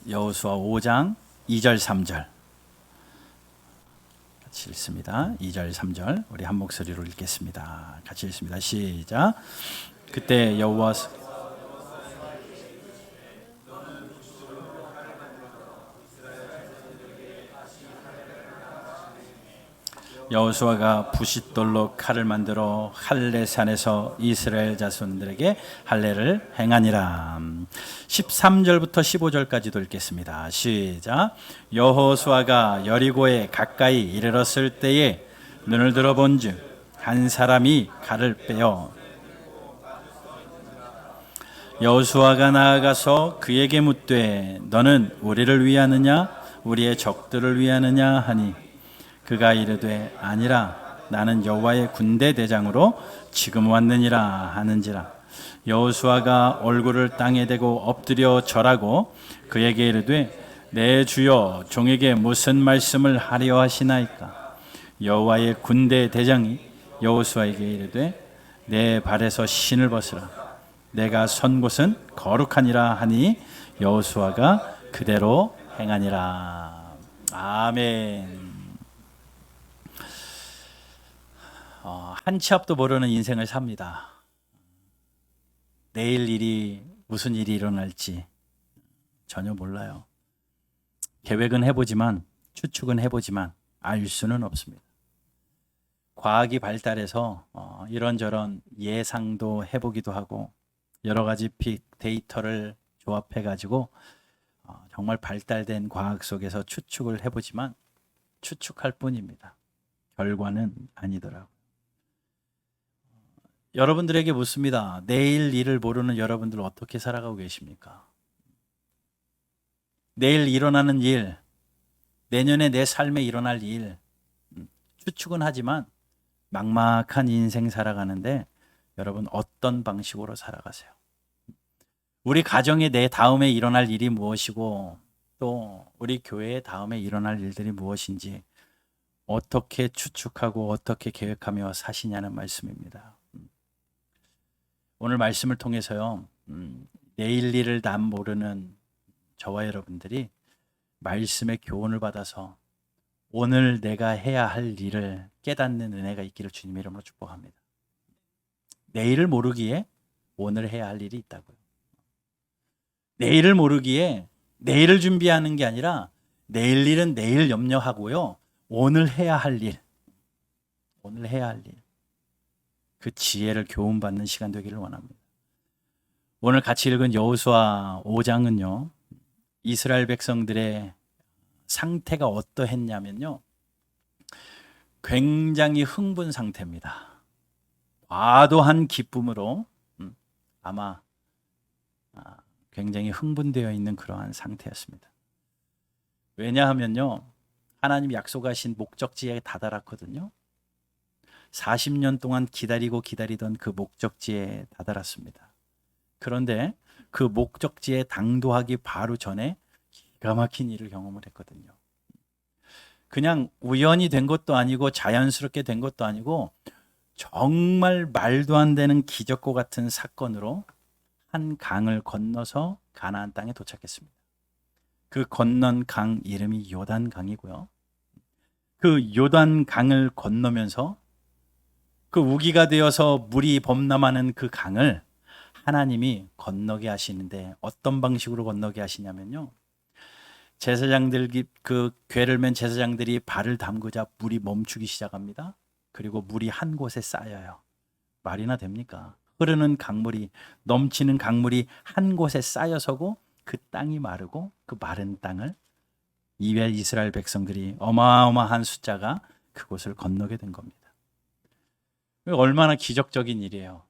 여호수아 5장 2절 3절 같이 읽습니다. 2절 3절 우리 한 목소리로 읽겠습니다. 같이 읽습니다. 시작. 그때 여호수아가 부싯돌로 칼을 만들어 할례산에서 이스라엘 자손들에게 할례를 행하니라. 13절부터 15절까지도 읽겠습니다. 시작. 여호수아가 여리고에 가까이 이르렀을 때에 눈을 들어 본즉 한 사람이 칼을 빼어 여호수아가 나아가서 그에게 묻되 너는 우리를 위하느냐 우리의 적들을 위하느냐 하니 그가 이르되 아니라 나는 여호와의 군대 대장으로 지금 왔느니라 하는지라. 여호수아가 얼굴을 땅에 대고 엎드려 절하고 그에게 이르되 내 주여 종에게 무슨 말씀을 하려 하시나이까. 여호와의 군대 대장이 여호수아에게 이르되 내 발에서 신을 벗으라. 내가 선 곳은 거룩하니라 하니 여호수아가 그대로 행하니라. 아멘. 한 치 앞도 모르는 인생을 삽니다. 내일 일이 무슨 일이 일어날지 전혀 몰라요. 계획은 해보지만 추측은 해보지만 알 수는 없습니다. 과학이 발달해서 이런저런 예상도 해보기도 하고 여러 가지 빅데이터를 조합해가지고 정말 발달된 과학 속에서 추측을 해보지만 추측할 뿐입니다. 결과는 아니더라고요. 여러분들에게 묻습니다. 내일 일을 모르는 여러분들 어떻게 살아가고 계십니까? 내일 일어나는 일, 내년에 내 삶에 일어날 일, 추측은 하지만 막막한 인생 살아가는데 여러분 어떤 방식으로 살아가세요? 우리 가정에 내 다음에 일어날 일이 무엇이고 또 우리 교회에 다음에 일어날 일들이 무엇인지 어떻게 추측하고 어떻게 계획하며 사시냐는 말씀입니다. 오늘 말씀을 통해서요, 내일 일을 남 모르는 저와 여러분들이 말씀의 교훈을 받아서 오늘 내가 해야 할 일을 깨닫는 은혜가 있기를 주님의 이름으로 축복합니다. 내일을 모르기에 오늘 해야 할 일이 있다고요. 내일을 모르기에 내일을 준비하는 게 아니라 내일 일은 내일 염려하고요. 오늘 해야 할 일, 오늘 해야 할 일, 그 지혜를 교훈받는 시간 되기를 원합니다. 오늘 같이 읽은 여호수아 5장은요. 이스라엘 백성들의 상태가 어떠했냐면요. 굉장히 흥분 상태입니다. 과도한 기쁨으로 아마 굉장히 흥분되어 있는 그러한 상태였습니다. 왜냐하면요. 하나님이 약속하신 목적지에 다다랐거든요. 40년 동안 기다리던 그 목적지에 다다랐습니다. 그런데 그 목적지에 당도하기 바로 전에 기가 막힌 일을 경험을 했거든요. 그냥 우연히 된 것도 아니고 자연스럽게 된 것도 아니고 정말 말도 안 되는 기적과 같은 사건으로 한 강을 건너서 가나안 땅에 도착했습니다. 그 건넌 강 이름이 요단 강이고요. 그 요단 강을 건너면서 그 우기가 되어서 물이 범람하는 그 강을 하나님이 건너게 하시는데 어떤 방식으로 건너게 하시냐면요. 제사장들 그 궤를 맨 제사장들이 발을 담그자 물이 멈추기 시작합니다. 그리고 물이 한 곳에 쌓여요. 말이나 됩니까? 흐르는 강물이 넘치는 강물이 한 곳에 쌓여서고 그 땅이 마르고 그 마른 땅을 이스라엘 백성들이 어마어마한 숫자가 그곳을 건너게 된 겁니다. 얼마나 기적적인 일이에요.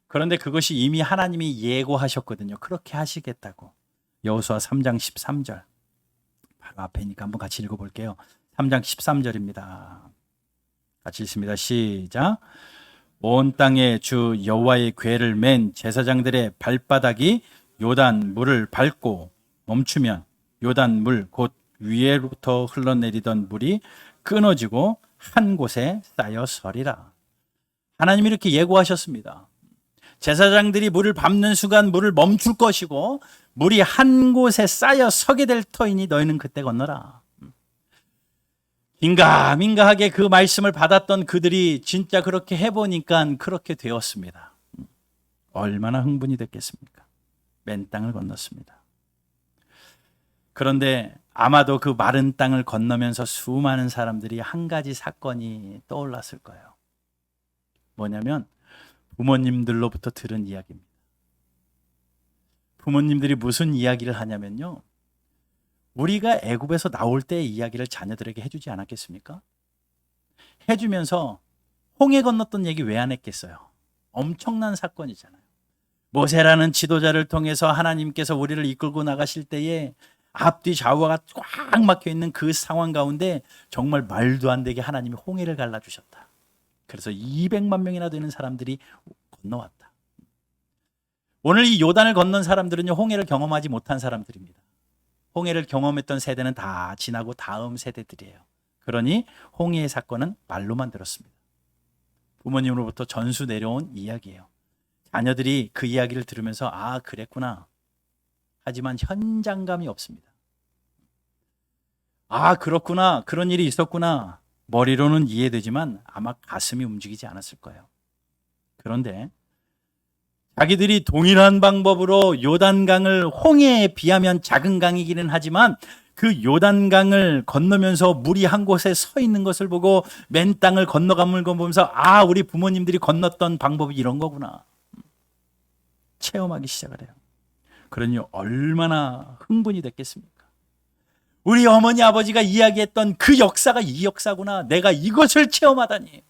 그런데 그것이 이미 하나님이 예고하셨거든요. 그렇게 하시겠다고. 여호수아 3장 13절. 바로 앞에니까 한번 같이 읽어볼게요. 3장 13절입니다. 같이 읽습니다. 시작. 온 땅에 주 여호와의 궤를 맨 제사장들의 발바닥이 요단 물을 밟고 멈추면 요단 물 곧 위에로부터 흘러내리던 물이 끊어지고 한 곳에 쌓여 서리라. 하나님이 이렇게 예고하셨습니다. 제사장들이 물을 밟는 순간 물을 멈출 것이고 물이 한 곳에 쌓여 서게 될 터이니 너희는 그때 건너라. 긴가민가하게 그 말씀을 받았던 그들이 진짜 그렇게 해보니까 그렇게 되었습니다. 얼마나 흥분이 됐겠습니까? 맨 땅을 건넜습니다. 그런데 아마도 그 마른 땅을 건너면서 수많은 사람들이 한 가지 사건이 떠올랐을 거예요. 뭐냐면 부모님들로부터 들은 이야기입니다. 부모님들이 무슨 이야기를 하냐면요, 우리가 애굽에서 나올 때의 이야기를 자녀들에게 해주지 않았겠습니까? 해주면서 홍해 건넜던 얘기 왜 안 했겠어요? 엄청난 사건이잖아요. 모세라는 지도자를 통해서 하나님께서 우리를 이끌고 나가실 때에 앞뒤 좌우가 꽉 막혀 있는 그 상황 가운데 정말 말도 안 되게 하나님이 홍해를 갈라주셨다. 그래서 200만 명이나 되는 사람들이 건너왔다. 오늘 이 요단을 건넌 사람들은요, 홍해를 경험하지 못한 사람들입니다. 홍해를 경험했던 세대는 다 지나고 다음 세대들이에요. 그러니 홍해의 사건은 말로만 들었습니다. 부모님으로부터 전수 내려온 이야기예요. 자녀들이 그 이야기를 들으면서 아, 그랬구나. 하지만 현장감이 없습니다. 아, 그렇구나. 그런 일이 있었구나. 머리로는 이해되지만 아마 가슴이 움직이지 않았을 거예요. 그런데 자기들이 동일한 방법으로 요단강을, 홍해에 비하면 작은 강이기는 하지만 그 요단강을 건너면서 물이 한 곳에 서 있는 것을 보고 맨 땅을 건너가는 걸 보면서 아, 우리 부모님들이 건넜던 방법이 이런 거구나. 체험하기 시작을 해요. 그러니 얼마나 흥분이 됐겠습니까? 우리 어머니 아버지가 이야기했던 그 역사가 이 역사구나. 내가 이것을 체험하다니.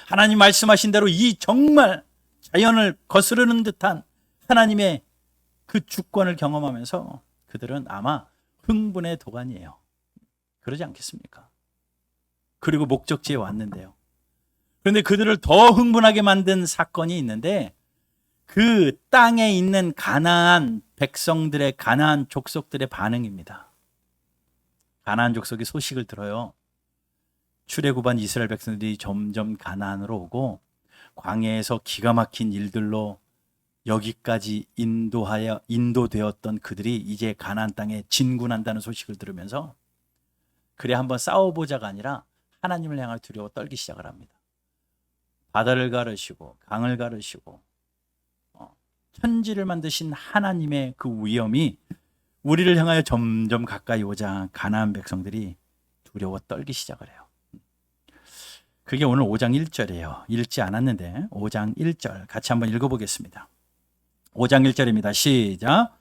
하나님 말씀하신 대로 이 정말 자연을 거스르는 듯한 하나님의 그 주권을 경험하면서 그들은 아마 흥분의 도가니예요. 그러지 않겠습니까? 그리고 목적지에 왔는데요. 그런데 그들을 더 흥분하게 만든 사건이 있는데 그 땅에 있는 가나안 백성들의, 가나안 족속들의 반응입니다. 가나안 족속이 소식을 들어요. 출애굽한 이스라엘 백성들이 점점 가나안으로 오고 광야에서 기가 막힌 일들로 여기까지 인도되었던 그들이 이제 가나안 땅에 진군한다는 소식을 들으면서 그래 한번 싸워보자가 아니라 하나님을 향하여 두려워 떨기 시작을 합니다. 바다를 가르시고 강을 가르시고 천지를 만드신 하나님의 그 위엄이 우리를 향하여 점점 가까이 오자 가나안 백성들이 두려워 떨기 시작을 해요. 그게 오늘 5장 1절이에요. 읽지 않았는데 5장 1절 같이 한번 읽어보겠습니다. 5장 1절입니다. 시작.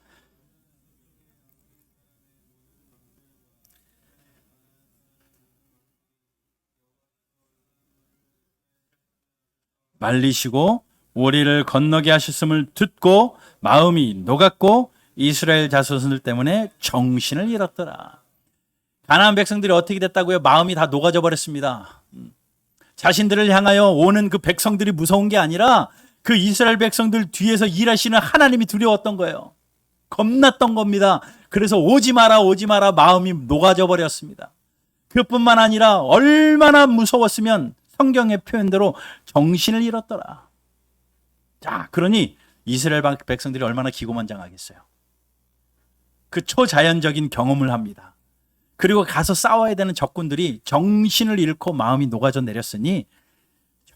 말리시고 우리를 건너게 하셨음을 듣고 마음이 녹았고 이스라엘 자손들 때문에 정신을 잃었더라. 가나안 백성들이 어떻게 됐다고요? 마음이 다 녹아져 버렸습니다. 자신들을 향하여 오는 그 백성들이 무서운 게 아니라 그 이스라엘 백성들 뒤에서 일하시는 하나님이 두려웠던 거예요. 겁났던 겁니다. 그래서 오지 마라 오지 마라 마음이 녹아져 버렸습니다. 그뿐만 아니라 얼마나 무서웠으면 성경의 표현대로 정신을 잃었더라. 자, 그러니 이스라엘 백성들이 얼마나 기고만장하겠어요. 그 초자연적인 경험을 합니다. 그리고 가서 싸워야 되는 적군들이 정신을 잃고 마음이 녹아져 내렸으니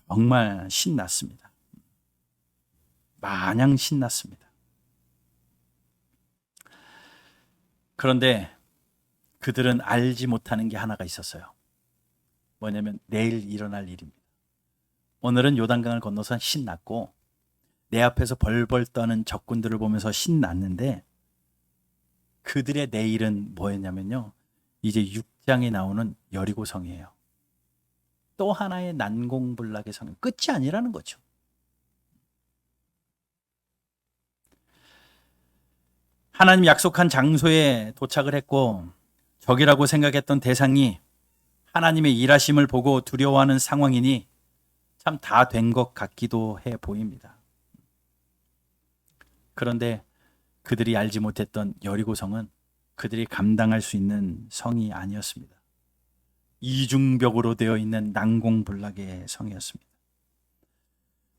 정말 신났습니다. 마냥 신났습니다. 그런데 그들은 알지 못하는 게 하나가 있었어요. 뭐냐면 내일 일어날 일입니다. 오늘은 요단강을 건너서 신났고 내 앞에서 벌벌 떠는 적군들을 보면서 신났는데 그들의 내일은 뭐였냐면요. 이제 6장에 나오는 여리고성이에요. 또 하나의 난공불락의 성, 끝이 아니라는 거죠. 하나님 약속한 장소에 도착을 했고 적이라고 생각했던 대상이 하나님의 일하심을 보고 두려워하는 상황이니 참 다 된 것 같기도 해 보입니다. 그런데 그들이 알지 못했던 여리고성은 그들이 감당할 수 있는 성이 아니었습니다. 이중벽으로 되어 있는 난공불락의 성이었습니다.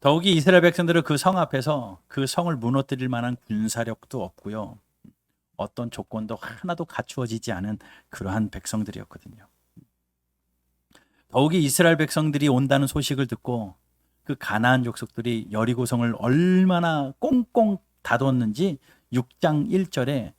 더욱이 이스라엘 백성들은 그 성 앞에서 그 성을 무너뜨릴 만한 군사력도 없고요. 어떤 조건도 하나도 갖추어지지 않은 그러한 백성들이었거든요. 더욱이 이스라엘 백성들이 온다는 소식을 듣고 그 가나안 족속들이 여리고성을 얼마나 꽁꽁 닫았는지 6장 1절에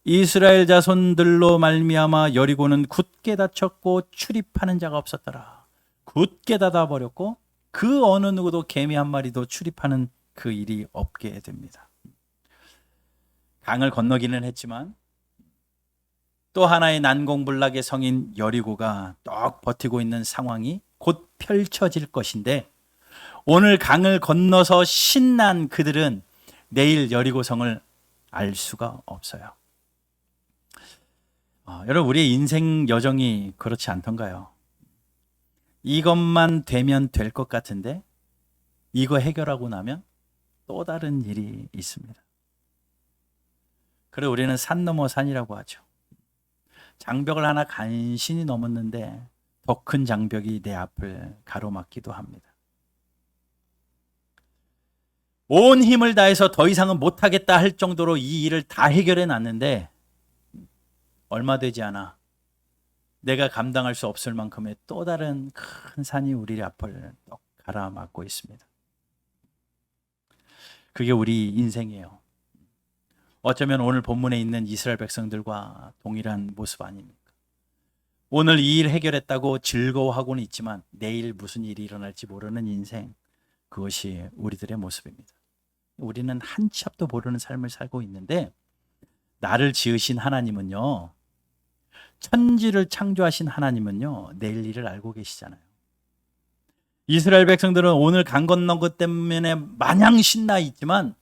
이스라엘 자손들로 말미암아 여리고는 굳게 닫혔고 출입하는 자가 없었더라. 굳게 닫아버렸고 그 어느 누구도 개미 한 마리도 출입하는 그 일이 없게 됩니다. 강을 건너기는 했지만 또 하나의 난공불락의 성인 여리고가 떡 버티고 있는 상황이 곧 펼쳐질 것인데 오늘 강을 건너서 신난 그들은 내일 여리고성을 알 수가 없어요. 여러분, 우리의 인생 여정이 그렇지 않던가요? 이것만 되면 될 것 같은데 이거 해결하고 나면 또 다른 일이 있습니다. 그래서 우리는 산 넘어 산이라고 하죠. 장벽을 하나 간신히 넘었는데 더 큰 장벽이 내 앞을 가로막기도 합니다. 온 힘을 다해서 더 이상은 못하겠다 할 정도로 이 일을 다 해결해 놨는데 얼마 되지 않아 내가 감당할 수 없을 만큼의 또 다른 큰 산이 우리 앞을 떡 가로막고 있습니다. 그게 우리 인생이에요. 어쩌면 오늘 본문에 있는 이스라엘 백성들과 동일한 모습 아닙니까? 오늘 이 일 해결했다고 즐거워하고는 있지만 내일 무슨 일이 일어날지 모르는 인생, 그것이 우리들의 모습입니다. 우리는 한 치 앞도 모르는 삶을 살고 있는데 나를 지으신 하나님은요, 천지를 창조하신 하나님은요, 내일 일을 알고 계시잖아요. 이스라엘 백성들은 오늘 강 건넌 것 때문에 마냥 신나 있지만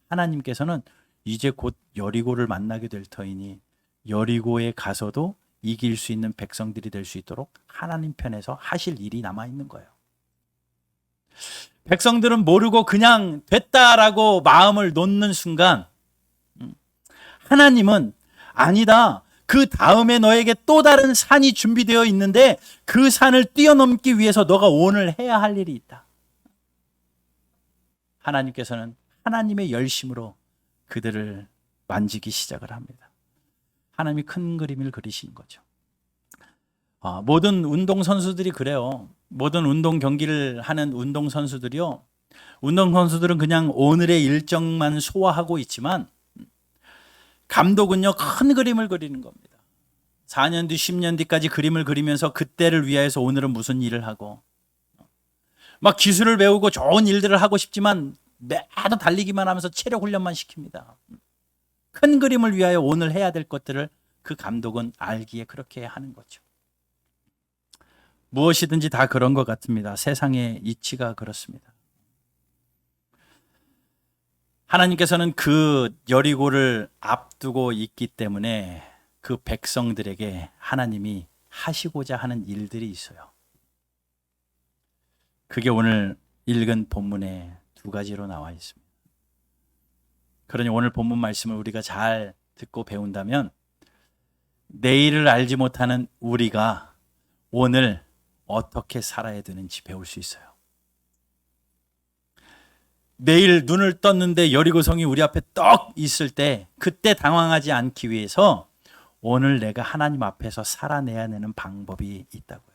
하나님께서는 이제 곧 여리고를 만나게 될 터이니 여리고에 가서도 이길 수 있는 백성들이 될 수 있도록 하나님 편에서 하실 일이 남아있는 거예요. 백성들은 모르고 그냥 됐다라고 마음을 놓는 순간 하나님은 아니다, 그 다음에 너에게 또 다른 산이 준비되어 있는데 그 산을 뛰어넘기 위해서 너가 오늘 해야 할 일이 있다. 하나님께서는 하나님의 열심으로 그들을 만지기 시작을 합니다. 하나님이 큰 그림을 그리시는 거죠. 모든 운동선수들이 그래요. 모든 운동 경기를 하는 운동선수들이요, 운동선수들은 그냥 오늘의 일정만 소화하고 있지만 감독은요, 큰 그림을 그리는 겁니다. 4년 뒤, 10년 뒤까지 그림을 그리면서 그때를 위하여서 오늘은 무슨 일을 하고, 막 기술을 배우고 좋은 일들을 하고 싶지만 매도 달리기만 하면서 체력 훈련만 시킵니다. 큰 그림을 위하여 오늘 해야 될 것들을 그 감독은 알기에 그렇게 하는 거죠. 무엇이든지 다 그런 것 같습니다. 세상의 이치가 그렇습니다. 하나님께서는 그 여리고를 앞두고 있기 때문에 그 백성들에게 하나님이 하시고자 하는 일들이 있어요. 그게 오늘 읽은 본문에 두 가지로 나와 있습니다. 그러니 오늘 본문 말씀을 우리가 잘 듣고 배운다면 내일을 알지 못하는 우리가 오늘 어떻게 살아야 되는지 배울 수 있어요. 내일 눈을 떴는데 여리고성이 우리 앞에 떡 있을 때 그때 당황하지 않기 위해서 오늘 내가 하나님 앞에서 살아내야 되는 방법이 있다고요.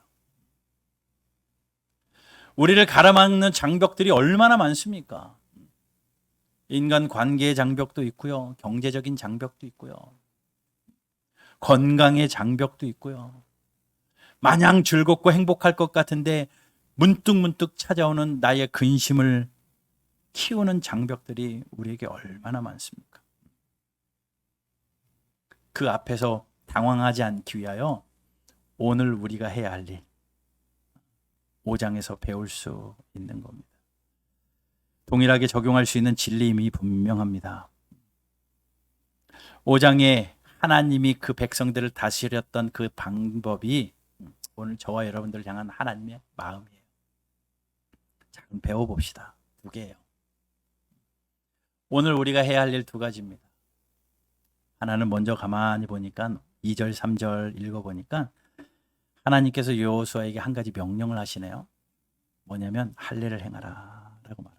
우리를 가로막는 장벽들이 얼마나 많습니까? 인간 관계의 장벽도 있고요, 경제적인 장벽도 있고요, 건강의 장벽도 있고요, 마냥 즐겁고 행복할 것 같은데 문득문득 찾아오는 나의 근심을 키우는 장벽들이 우리에게 얼마나 많습니까? 그 앞에서 당황하지 않기 위하여 오늘 우리가 해야 할 일, 5장에서 배울 수 있는 겁니다. 동일하게 적용할 수 있는 진리임이 분명합니다. 5장에 하나님이 그 백성들을 다스렸던 그 방법이 오늘 저와 여러분들을 향한 하나님의 마음이에요. 자, 그럼 배워봅시다. 두 개예요. 오늘 우리가 해야 할 일 두 가지입니다. 하나는 먼저 가만히 보니까 2절, 3절 읽어보니까 하나님께서 여호수아에게 한 가지 명령을 하시네요. 뭐냐면 할례를 행하라 라고 말합니다.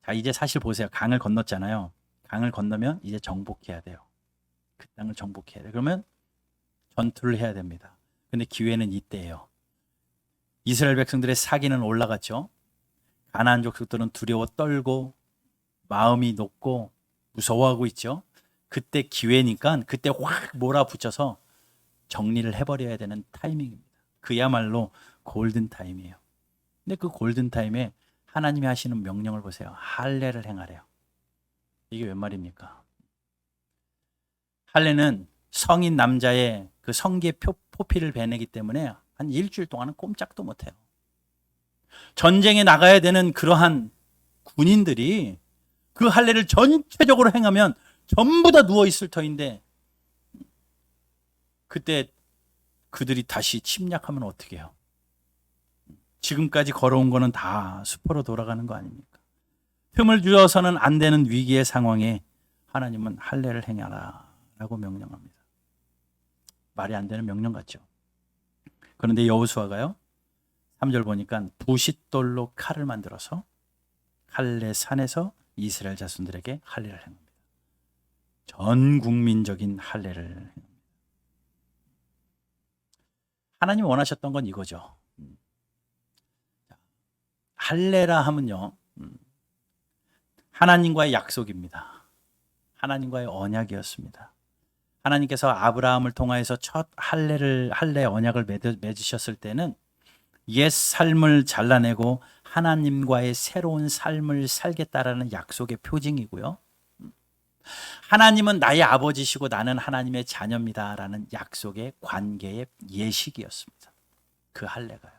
자, 이제 사실 보세요. 강을 건넜잖아요. 강을 건너면 이제 정복해야 돼요. 그 땅을 정복해야 돼요. 그러면 전투를 해야 됩니다. 근데 기회는 이때예요. 이스라엘 백성들의 사기는 올라갔죠. 가나안 족속들은 두려워 떨고 마음이 높고 무서워하고 있죠. 그때 기회니까 그때 확 몰아붙여서 정리를 해버려야 되는 타이밍입니다. 그야말로 골든 타임이에요. 근데 그 골든 타임에 하나님이 하시는 명령을 보세요. 할례를 행하래요. 이게 웬 말입니까? 할례는 성인 남자의 그 성기의 포피를 베내기 때문에 한 일주일 동안은 꼼짝도 못해요. 전쟁에 나가야 되는 그러한 군인들이 그 할례를 전체적으로 행하면 전부 다 누워있을 터인데 그때 그들이 다시 침략하면 어떻게 해요? 지금까지 걸어온 거는 다 수포로 돌아가는 거 아닙니까? 틈을 주어서는 안 되는 위기의 상황에 하나님은 할례를 행하라 라고 명령합니다. 말이 안 되는 명령 같죠. 그런데 여호수아가요 3절 보니까 부싯돌로 칼을 만들어서 할례 산에서 이스라엘 자손들에게 할례를 행합니다. 전 국민적인 할례를 행합니다. 하나님이 원하셨던 건 이거죠. 할례라 하면요 하나님과의 약속입니다. 하나님과의 언약이었습니다. 하나님께서 아브라함을 통하여서 첫 할례 언약을 맺으셨을 때는 옛 삶을 잘라내고 하나님과의 새로운 삶을 살겠다라는 약속의 표징이고요. 하나님은 나의 아버지시고 나는 하나님의 자녀입니다라는 약속의 관계의 예식이었습니다. 그 할례가요.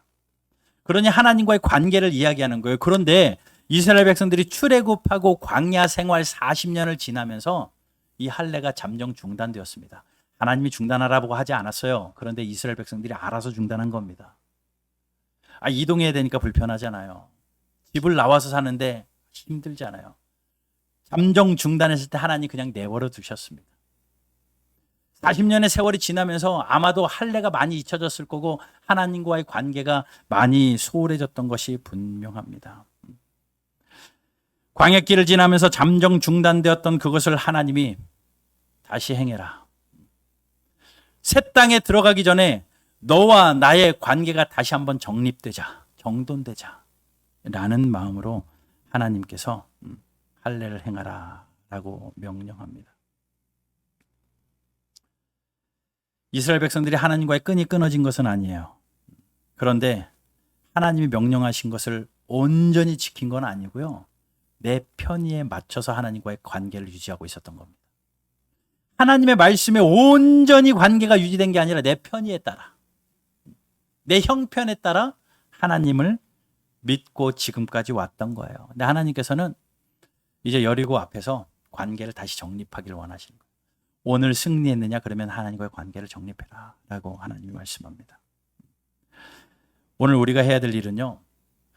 그러니 하나님과의 관계를 이야기하는 거예요. 그런데 이스라엘 백성들이 출애굽하고 광야 생활 40년을 지나면서 이 할례가 잠정 중단되었습니다. 하나님이 중단하라고 하지 않았어요. 그런데 이스라엘 백성들이 알아서 중단한 겁니다. 이동해야 되니까 불편하잖아요. 집을 나와서 사는데 힘들잖아요. 잠정 중단했을 때 하나님 그냥 내버려 두셨습니다. 40년의 세월이 지나면서 아마도 할례가 많이 잊혀졌을 거고 하나님과의 관계가 많이 소홀해졌던 것이 분명합니다. 광야길을 지나면서 잠정 중단되었던 그것을 하나님이 다시 행해라. 새 땅에 들어가기 전에 너와 나의 관계가 다시 한번 정립되자, 정돈되자 라는 마음으로 하나님께서 할례를 행하라 라고 명령합니다. 이스라엘 백성들이 하나님과의 끈이 끊어진 것은 아니에요. 그런데 하나님이 명령하신 것을 온전히 지킨 건 아니고요. 내 편의에 맞춰서 하나님과의 관계를 유지하고 있었던 겁니다. 하나님의 말씀에 온전히 관계가 유지된 게 아니라 내 편의에 따라, 내 형편에 따라 하나님을 믿고 지금까지 왔던 거예요. 근데 하나님께서는 이제 여리고 앞에서 관계를 다시 정립하기를 원하시는 거예요. 오늘 승리했느냐? 그러면 하나님과의 관계를 정립해라 라고 하나님이 말씀합니다. 오늘 우리가 해야 될 일은요,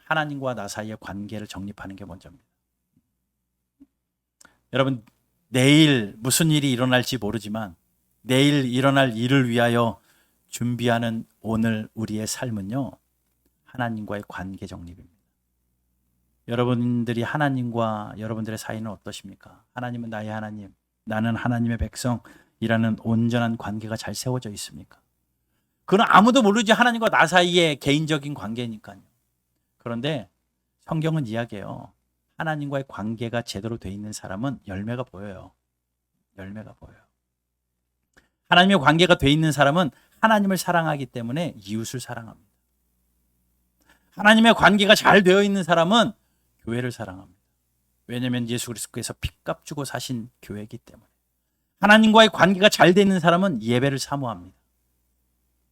하나님과 나 사이의 관계를 정립하는 게 먼저입니다. 여러분, 내일 무슨 일이 일어날지 모르지만 내일 일어날 일을 위하여 준비하는 오늘 우리의 삶은요, 하나님과의 관계 정립입니다. 여러분들이 하나님과 여러분들의 사이는 어떠십니까? 하나님은 나의 하나님, 나는 하나님의 백성이라는 온전한 관계가 잘 세워져 있습니까? 그건 아무도 모르지. 하나님과 나 사이의 개인적인 관계니까요. 그런데 성경은 이야기해요. 하나님과의 관계가 제대로 돼 있는 사람은 열매가 보여요. 열매가 보여요. 하나님의 관계가 돼 있는 사람은 하나님을 사랑하기 때문에 이웃을 사랑합니다. 하나님의 관계가 잘 되어 있는 사람은 교회를 사랑합니다. 왜냐하면 예수 그리스도께서 핏값 주고 사신 교회이기 때문에. 하나님과의 관계가 잘 되어 있는 사람은 예배를 사모합니다.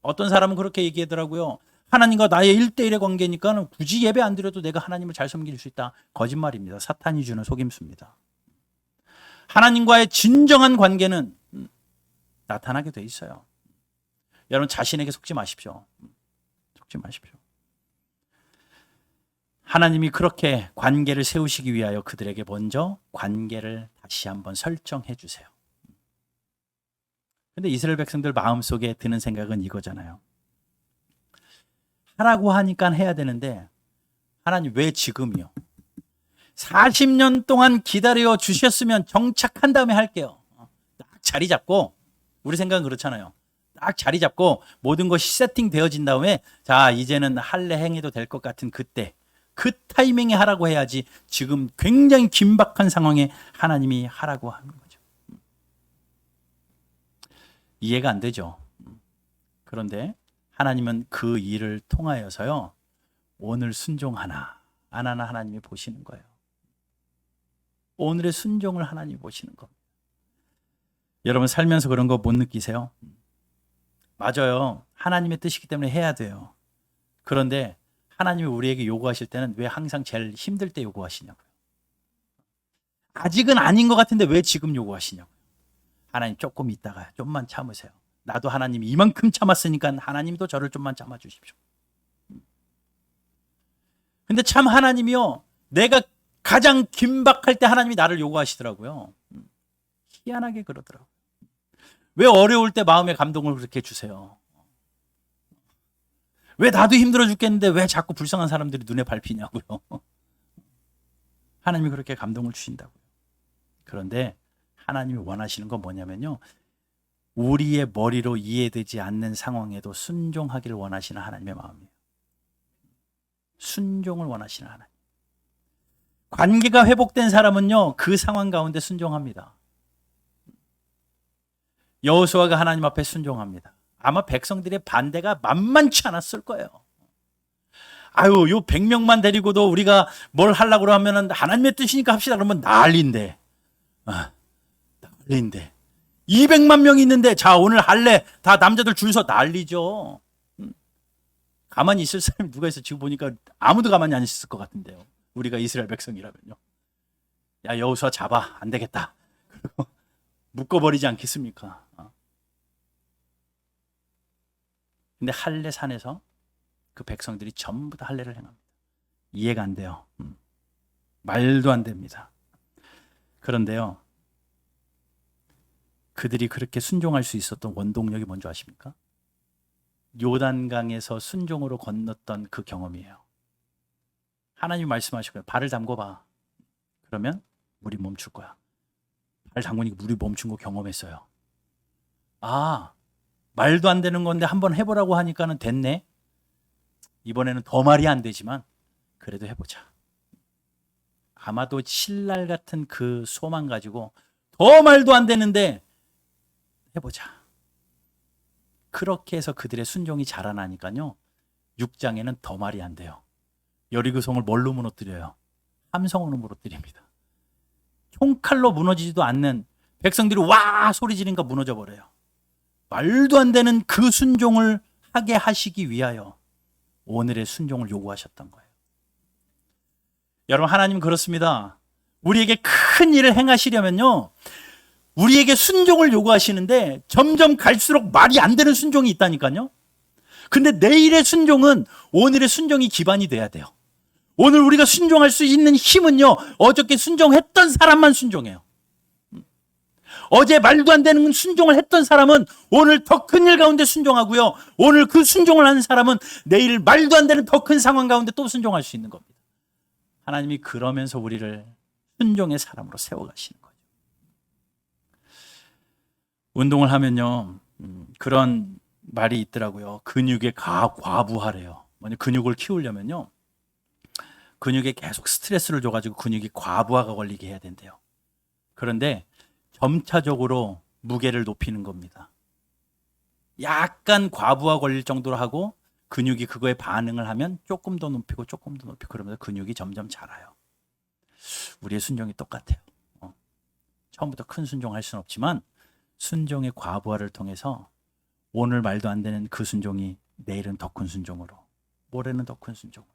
어떤 사람은 그렇게 얘기하더라고요. 하나님과 나의 1대1의 관계니까 굳이 예배 안 드려도 내가 하나님을 잘 섬길 수 있다. 거짓말입니다. 사탄이 주는 속임수입니다. 하나님과의 진정한 관계는 나타나게 돼 있어요. 여러분 자신에게 속지 마십시오. 속지 마십시오. 하나님이 그렇게 관계를 세우시기 위하여 그들에게 먼저 관계를 다시 한번 설정해 주세요. 근데 이스라엘 백성들 마음속에 드는 생각은 이거잖아요. 하라고 하니까 해야 되는데 하나님 왜 지금이요? 40년 동안 기다려 주셨으면 정착한 다음에 할게요. 딱 자리 잡고, 우리 생각은 그렇잖아요. 딱 자리 잡고 모든 것이 세팅되어진 다음에 자 이제는 할례 행해도 될 것 같은 그때, 그 타이밍에 하라고 해야지 지금 굉장히 긴박한 상황에 하나님이 하라고 하는 거죠. 이해가 안 되죠. 그런데 하나님은 그 일을 통하여서요, 오늘 순종하나 안 하나 하나님이 보시는 거예요. 오늘의 순종을 하나님이 보시는 겁니다. 여러분 살면서 그런 거 못 느끼세요? 맞아요. 하나님의 뜻이기 때문에 해야 돼요. 그런데 하나님이 우리에게 요구하실 때는 왜 항상 제일 힘들 때 요구하시냐고요. 아직은 아닌 것 같은데 왜 지금 요구하시냐고요. 하나님 조금 있다가 좀만 참으세요. 나도 하나님이 이만큼 참았으니까 하나님도 저를 좀만 참아주십시오. 근데 참 하나님이요, 내가 가장 긴박할 때 하나님이 나를 요구하시더라고요. 희한하게 그러더라고요. 왜 어려울 때 마음의 감동을 그렇게 주세요? 왜 나도 힘들어 죽겠는데 왜 자꾸 불쌍한 사람들이 눈에 밟히냐고요. 하나님이 그렇게 감동을 주신다고요. 그런데 하나님이 원하시는 건 뭐냐면요, 우리의 머리로 이해되지 않는 상황에도 순종하기를 원하시는 하나님의 마음이에요. 순종을 원하시는 하나님. 관계가 회복된 사람은요, 그 상황 가운데 순종합니다. 여호수아가 하나님 앞에 순종합니다. 아마 백성들의 반대가 만만치 않았을 거예요. 아유, 요 100명만 데리고도 우리가 뭘 하려고 하면은 하나님의 뜻이니까 합시다 그러면 난리인데. 난리인데. 200만 명이 있는데 자, 오늘 할래. 다 남자들 줄 서 난리죠. 가만히 있을 사람이 누가 있어? 지금 보니까 아무도 가만히 안 있을 것 같은데요. 우리가 이스라엘 백성이라면요. 야, 여호수아 잡아. 안 되겠다. 그리고 묶어버리지 않겠습니까? 근데 할례 산에서 그 백성들이 전부 다 할례를 행합니다. 이해가 안 돼요. 말도 안 됩니다. 그런데요, 그들이 그렇게 순종할 수 있었던 원동력이 뭔지 아십니까? 요단강에서 순종으로 건넜던 그 경험이에요. 하나님이 말씀하시고요, 발을 담궈봐. 그러면 물이 멈출 거야. 발 담그니까 물이 멈춘 거 경험했어요. 아, 말도 안 되는 건데 한번 해보라고 하니까는 됐네. 이번에는 더 말이 안 되지만 그래도 해보자. 아마도 신랄 같은 그 소망 가지고 더 말도 안 되는데 해보자. 그렇게 해서 그들의 순종이 자라나니까요, 6장에는 더 말이 안 돼요. 여리고성을 뭘로 무너뜨려요? 함성으로 무너뜨립니다. 총칼로 무너지지도 않는 백성들이 와 소리 지르니까 무너져 버려요. 말도 안 되는 그 순종을 하게 하시기 위하여 오늘의 순종을 요구하셨던 거예요. 여러분, 하나님은 그렇습니다. 우리에게 큰 일을 행하시려면요, 우리에게 순종을 요구하시는데 점점 갈수록 말이 안 되는 순종이 있다니까요. 근데 내일의 순종은 오늘의 순종이 기반이 돼야 돼요. 오늘 우리가 순종할 수 있는 힘은요, 어저께 순종했던 사람만 순종해요. 어제 말도 안 되는 순종을 했던 사람은 오늘 더 큰 일 가운데 순종하고요, 오늘 그 순종을 하는 사람은 내일 말도 안 되는 더 큰 상황 가운데 또 순종할 수 있는 겁니다. 하나님이 그러면서 우리를 순종의 사람으로 세워가시는 거죠. 운동을 하면요, 그런 말이 있더라고요. 근육에 과부하래요. 뭐냐, 근육을 키우려면요, 근육에 계속 스트레스를 줘가지고 근육이 과부하가 걸리게 해야 된대요. 그런데 점차적으로 무게를 높이는 겁니다. 약간 과부하 걸릴 정도로 하고 근육이 그거에 반응을 하면 조금 더 높이고 조금 더 높이고, 그러면서 근육이 점점 자라요. 우리의 순종이 똑같아요. 처음부터 큰 순종할 수는 없지만 순종의 과부하를 통해서 오늘 말도 안 되는 그 순종이 내일은 더 큰 순종으로, 모레는 더 큰 순종으로.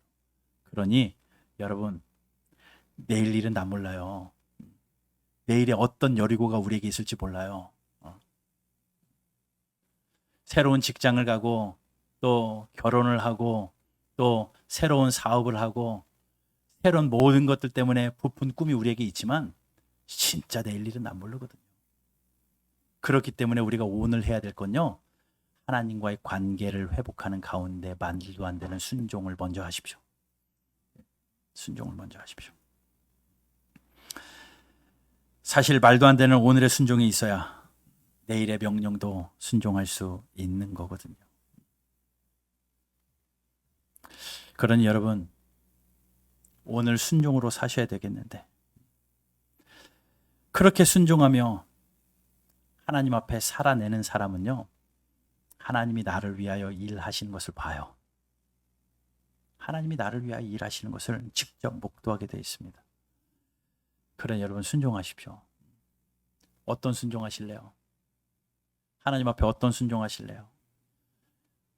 그러니 여러분, 내일 일은 나 몰라요. 내일에 어떤 여리고가 우리에게 있을지 몰라요. 새로운 직장을 가고 또 결혼을 하고 또 새로운 사업을 하고 새로운 모든 것들 때문에 부푼 꿈이 우리에게 있지만 진짜 내일 일은 난 모르거든요. 그렇기 때문에 우리가 오늘 해야 될 건요, 하나님과의 관계를 회복하는 가운데 말도 안 되는 순종을 먼저 하십시오. 순종을 먼저 하십시오. 사실 말도 안 되는 오늘의 순종이 있어야 내일의 명령도 순종할 수 있는 거거든요. 그러니 여러분, 오늘 순종으로 사셔야 되겠는데, 그렇게 순종하며 하나님 앞에 살아내는 사람은요, 하나님이 나를 위하여 일하시는 것을 봐요. 하나님이 나를 위하여 일하시는 것을 직접 목도하게 되어 있습니다. 그러니 여러분, 순종하십시오. 어떤 순종하실래요? 하나님 앞에 어떤 순종하실래요?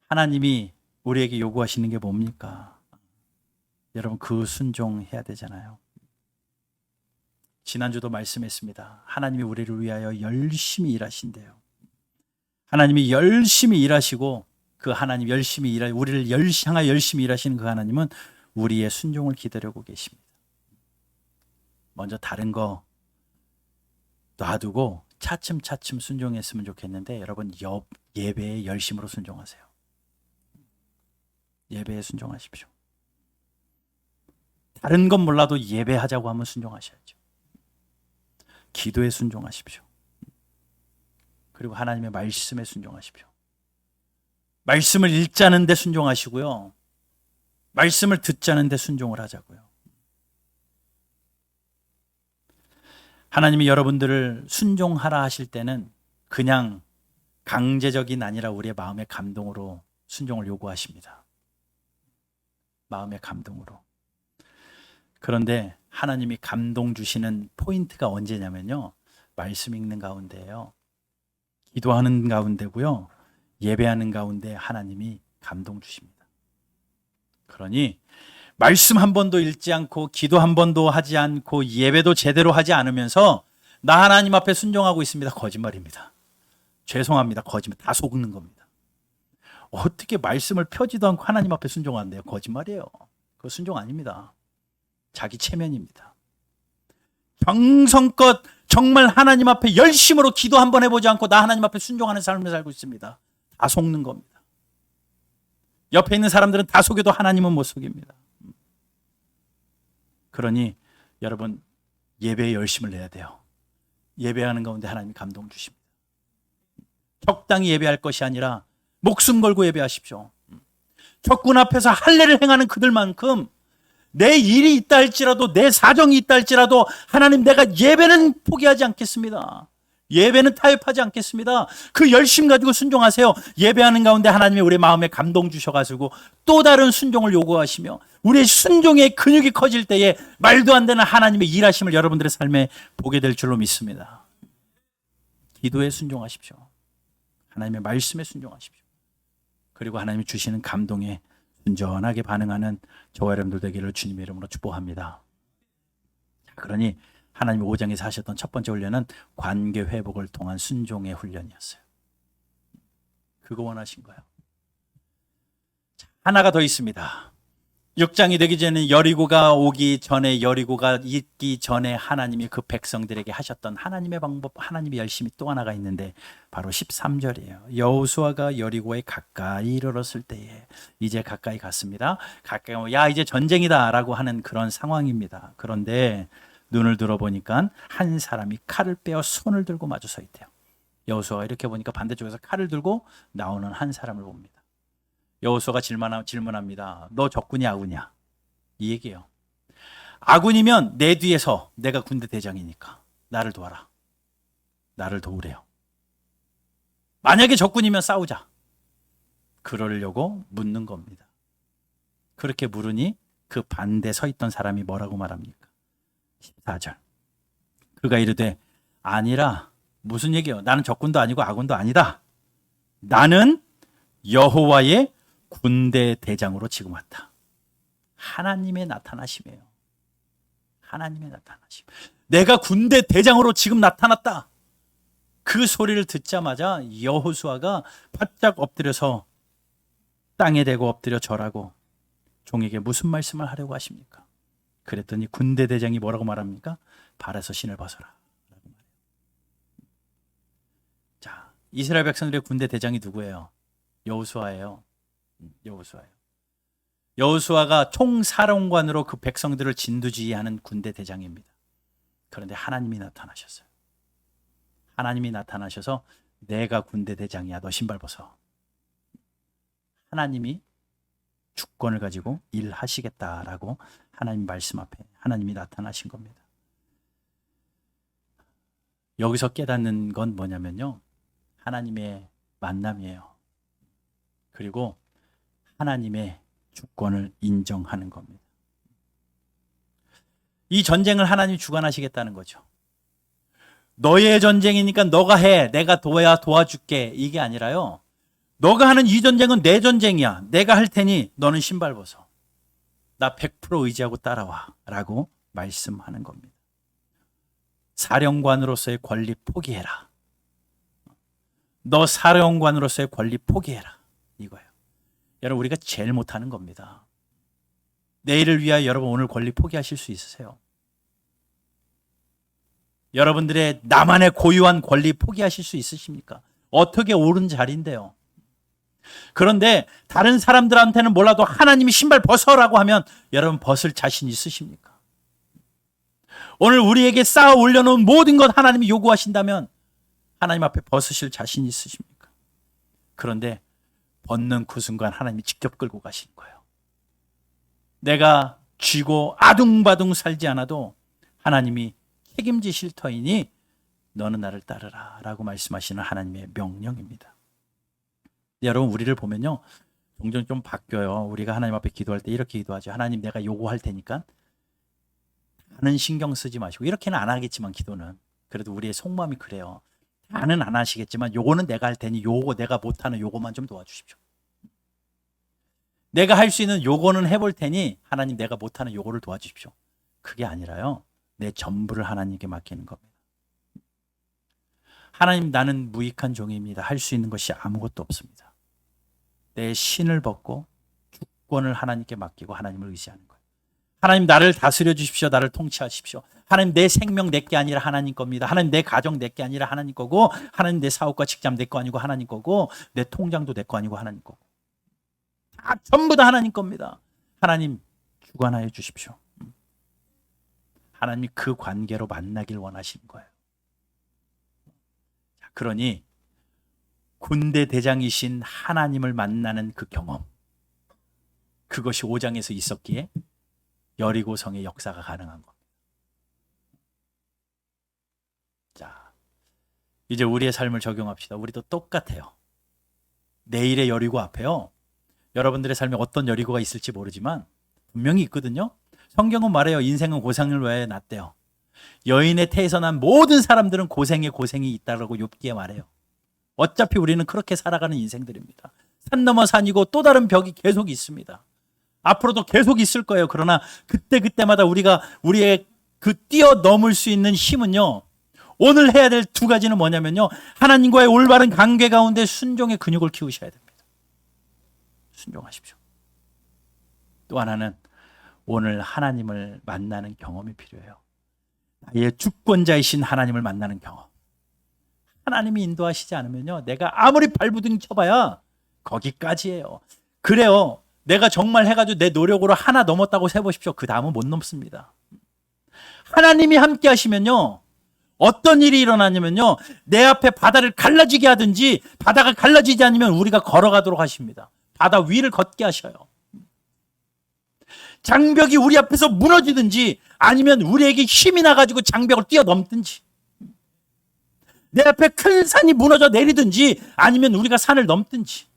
하나님이 우리에게 요구하시는 게 뭡니까? 여러분, 그 순종해야 되잖아요. 지난주도 말씀했습니다. 하나님이 우리를 위하여 열심히 일하신대요. 하나님이 열심히 일하시고, 그 하나님 열심히 우리를 향하여 열심히 일하시는 그 하나님은 우리의 순종을 기다리고 계십니다. 먼저 다른 거 놔두고 차츰차츰 순종했으면 좋겠는데, 여러분, 예배에 열심으로 순종하세요. 예배에 순종하십시오. 다른 건 몰라도 예배하자고 하면 순종하셔야죠. 기도에 순종하십시오. 그리고 하나님의 말씀에 순종하십시오. 말씀을 읽자는 데 순종하시고요. 말씀을 듣자는 데 순종을 하자고요. 하나님이 여러분들을 순종하라 하실 때는 그냥 강제적인 아니라 우리의 마음의 감동으로 순종을 요구하십니다. 마음의 감동으로. 그런데 하나님이 감동 주시는 포인트가 언제냐면요, 말씀 읽는 가운데예요. 기도하는 가운데고요. 예배하는 가운데 하나님이 감동 주십니다. 그러니 말씀 한 번도 읽지 않고 기도 한 번도 하지 않고 예배도 제대로 하지 않으면서 나 하나님 앞에 순종하고 있습니다. 거짓말입니다. 죄송합니다. 거짓말. 다 속는 겁니다. 어떻게 말씀을 펴지도 않고 하나님 앞에 순종한대요? 거짓말이에요. 그거 순종 아닙니다. 자기 체면입니다. 정성껏 정말 하나님 앞에 열심으로 기도 한번 해보지 않고 나 하나님 앞에 순종하는 삶을 살고 있습니다. 다 속는 겁니다. 옆에 있는 사람들은 다 속여도 하나님은 못 속입니다. 그러니 여러분, 예배에 열심을 내야 돼요. 예배하는 가운데 하나님이 감동 주십니다. 적당히 예배할 것이 아니라 목숨 걸고 예배하십시오. 적군 앞에서 할례를 행하는 그들만큼 내 일이 있다 할지라도 내 사정이 있다 할지라도 하나님, 내가 예배는 포기하지 않겠습니다. 예배는 타협하지 않겠습니다. 그 열심 가지고 순종하세요. 예배하는 가운데 하나님이 우리 마음에 감동 주셔가지고 또 다른 순종을 요구하시며 우리의 순종의 근육이 커질 때에 말도 안 되는 하나님의 일하심을 여러분들의 삶에 보게 될 줄로 믿습니다. 기도에 순종하십시오. 하나님의 말씀에 순종하십시오. 그리고 하나님이 주시는 감동에 순전하게 반응하는 저와 여러분들 되기를 주님의 이름으로 축복합니다. 그러니 하나님이 5장에서 하셨던 첫 번째 훈련은 관계 회복을 통한 순종의 훈련이었어요. 그거 원하신 거예요. 하나가 더 있습니다. 6장이 되기 전에 여리고가 오기 전에, 여리고가 있기 전에 하나님이 그 백성들에게 하셨던 하나님의 방법, 하나님의 열심이 또 하나가 있는데 바로 13절이에요. 여호수아가 여리고에 가까이 이르렀을 때에, 이제 가까이 갔습니다. 가까이 오면 야, 이제 전쟁이다 라고 하는 그런 상황입니다. 그런데 눈을 들어보니까 한 사람이 칼을 빼어 손을 들고 마주 서 있대요. 여호수아가 이렇게 보니까 반대쪽에서 칼을 들고 나오는 한 사람을 봅니다. 여호수아가 질문합니다. 너 적군이 아군이야? 이 얘기예요. 아군이면 내 뒤에서, 내가 군대 대장이니까 나를 도와라. 나를 도우래요. 만약에 적군이면 싸우자. 그러려고 묻는 겁니다. 그렇게 물으니 그 반대 서 있던 사람이 뭐라고 말합니까? 14절. 그가 이르되 아니라, 무슨 얘기예요? 나는 적군도 아니고 아군도 아니다. 나는 여호와의 군대 대장으로 지금 왔다. 하나님의 나타나심이에요. 하나님의 나타나심. 내가 군대 대장으로 지금 나타났다. 그 소리를 듣자마자 여호수아가 바짝 엎드려서 땅에 대고 엎드려 절하고 종에게 무슨 말씀을 하려고 하십니까? 그랬더니 군대 대장이 뭐라고 말합니까? 발에서 신을 벗어라. 라고 말해요. 자, 이스라엘 백성들의 군대 대장이 누구예요? 여호수아예요. 여호수아예요. 여호수아가 총사령관으로 그 백성들을 진두지휘하는 군대 대장입니다. 그런데 하나님이 나타나셨어요. 하나님이 나타나셔서 내가 군대 대장이야. 너 신발 벗어. 하나님이 주권을 가지고 일하시겠다라고 하나님 말씀 앞에 하나님이 나타나신 겁니다. 여기서 깨닫는 건 뭐냐면요. 하나님의 만남이에요. 그리고 하나님의 주권을 인정하는 겁니다. 이 전쟁을 하나님이 주관하시겠다는 거죠. 너의 전쟁이니까 너가 해. 내가 도와줄게. 이게 아니라요. 너가 하는 이 전쟁은 내 전쟁이야. 내가 할 테니 너는 신발 벗어. 나 100% 의지하고 따라와. 라고 말씀하는 겁니다. 사령관으로서의 권리 포기해라. 너 사령관으로서의 권리 포기해라. 이거예요. 여러분, 우리가 제일 못하는 겁니다. 내일을 위하여 여러분 오늘 권리 포기하실 수 있으세요? 여러분들의 나만의 고유한 권리 포기하실 수 있으십니까? 어떻게 옳은 자리인데요. 그런데 다른 사람들한테는 몰라도 하나님이 신발 벗어라고 하면 여러분 벗을 자신 있으십니까? 오늘 우리에게 쌓아 올려놓은 모든 것 하나님이 요구하신다면 하나님 앞에 벗으실 자신 있으십니까? 그런데 벗는 그 순간 하나님이 직접 끌고 가시는 거예요. 내가 쥐고 아둥바둥 살지 않아도 하나님이 책임지실 터이니 너는 나를 따르라 라고 말씀하시는 하나님의 명령입니다. 여러분, 우리를 보면요, 종종 좀 바뀌어요. 우리가 하나님 앞에 기도할 때 이렇게 기도하죠. 하나님, 내가 요구할 테니까 다는 신경 쓰지 마시고, 이렇게는 안 하겠지만 기도는 그래도 우리의 속마음이 그래요. 다는 안 하시겠지만 요거는 내가 할 테니 요거 내가 못하는 요거만 좀 도와주십시오. 내가 할 수 있는 요거는 해볼 테니 하나님 내가 못하는 요거를 도와주십시오. 그게 아니라요, 내 전부를 하나님께 맡기는 겁니다. 하나님, 나는 무익한 종입니다. 할 수 있는 것이 아무것도 없습니다. 내 신을 벗고 주권을 하나님께 맡기고 하나님을 의지하는 거예요. 하나님, 나를 다스려 주십시오. 나를 통치하십시오. 하나님, 내 생명 내게 아니라 하나님 겁니다. 하나님, 내 가정 내게 아니라 하나님 거고, 하나님, 내 사업과 직장 내 거 아니고 하나님 거고, 내 통장도 내 거 아니고 하나님 거고, 다 전부 다 하나님 겁니다. 하나님, 주관하여 주십시오. 하나님이 그 관계로 만나길 원하시는 거예요. 그러니 군대 대장이신 하나님을 만나는 그 경험, 그것이 5장에서 있었기에 여리고성의 역사가 가능한 겁니다. 자, 이제 우리의 삶을 적용합시다. 우리도 똑같아요. 내일의 여리고 앞에요, 여러분들의 삶에 어떤 여리고가 있을지 모르지만 분명히 있거든요. 성경은 말해요. 인생은 고생을 왜 났대요. 여인의 태에서 난 모든 사람들은 고생에 고생이 있다라고 욥기에 말해요. 어차피 우리는 그렇게 살아가는 인생들입니다. 산 넘어 산이고 또 다른 벽이 계속 있습니다. 앞으로도 계속 있을 거예요. 그러나 그때마다 우리의 그 뛰어넘을 수 있는 힘은요, 오늘 해야 될 두 가지는 뭐냐면요, 하나님과의 올바른 관계 가운데 순종의 근육을 키우셔야 됩니다. 순종하십시오. 또 하나는 오늘 하나님을 만나는 경험이 필요해요. 나의 주권자이신 하나님을 만나는 경험. 하나님이 인도하시지 않으면요, 내가 아무리 발부둥 쳐봐야 거기까지예요. 그래요. 내가 정말 해가지고 내 노력으로 하나 넘었다고 세보십시오. 그 다음은 못 넘습니다. 하나님이 함께 하시면요, 어떤 일이 일어나냐면요, 내 앞에 바다를 갈라지게 하든지 바다가 갈라지지 않으면 우리가 걸어가도록 하십니다. 바다 위를 걷게 하셔요. 장벽이 우리 앞에서 무너지든지 아니면 우리에게 힘이 나가지고 장벽을 뛰어넘든지, 내 앞에 큰 산이 무너져 내리든지 아니면 우리가 산을 넘든지,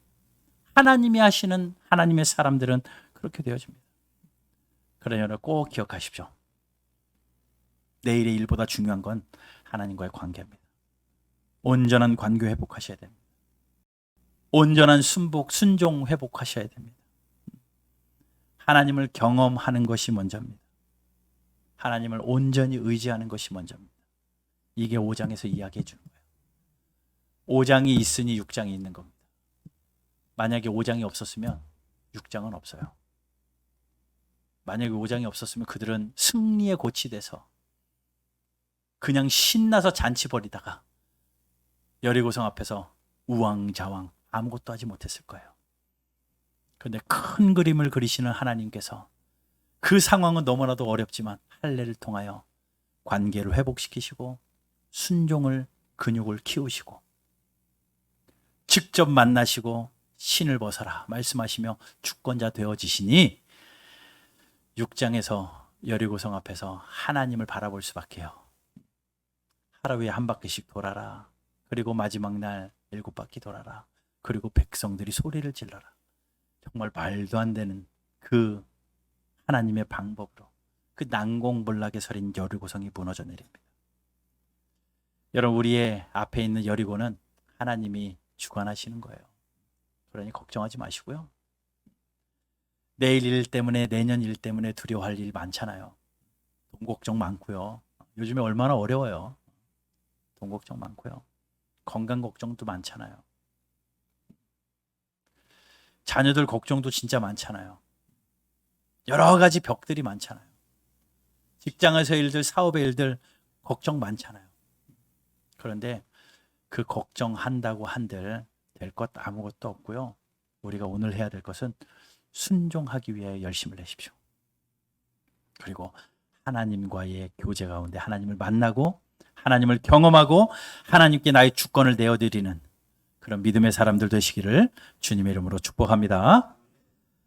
하나님이 하시는 하나님의 사람들은 그렇게 되어집니다. 그러니 여러분 꼭 기억하십시오. 내일의 일보다 중요한 건 하나님과의 관계입니다. 온전한 관계 회복하셔야 됩니다. 온전한 순종 회복하셔야 됩니다. 하나님을 경험하는 것이 먼저입니다. 하나님을 온전히 의지하는 것이 먼저입니다. 이게 5장에서 이야기해 주는 거예요. 5장이 있으니 6장이 있는 겁니다. 만약에 5장이 없었으면 6장은 없어요. 만약에 5장이 없었으면 그들은 승리에 고치돼서 그냥 신나서 잔치 벌이다가 여리고성 앞에서 우왕좌왕 아무것도 하지 못했을 거예요. 그런데 큰 그림을 그리시는 하나님께서 그 상황은 너무나도 어렵지만 할례를 통하여 관계를 회복시키시고 순종을 근육을 키우시고 직접 만나시고 신을 벗어라 말씀하시며 주권자 되어지시니 6장에서 여리고성 앞에서 하나님을 바라볼 수밖에요. 하루에 한 바퀴씩 돌아라. 그리고 마지막 날 7바퀴 돌아라. 그리고 백성들이 소리를 질러라. 정말 말도 안 되는 그 하나님의 방법으로 그 난공불락에 서린 여리고성이 무너져 내립니다. 여러분, 우리의 앞에 있는 여리고는 하나님이 주관하시는 거예요. 그러니 걱정하지 마시고요. 내일 일 때문에, 내년 일 때문에 두려워할 일 많잖아요. 돈 걱정 많고요. 요즘에 얼마나 어려워요. 돈 걱정 많고요. 건강 걱정도 많잖아요. 자녀들 걱정도 진짜 많잖아요. 여러 가지 벽들이 많잖아요. 직장에서 일들, 사업의 일들 걱정 많잖아요. 그런데 그 걱정한다고 한들 될 것 아무것도 없고요. 우리가 오늘 해야 될 것은 순종하기 위해 열심을 내십시오. 그리고 하나님과의 교제 가운데 하나님을 만나고 하나님을 경험하고 하나님께 나의 주권을 내어드리는 그런 믿음의 사람들 되시기를 주님의 이름으로 축복합니다.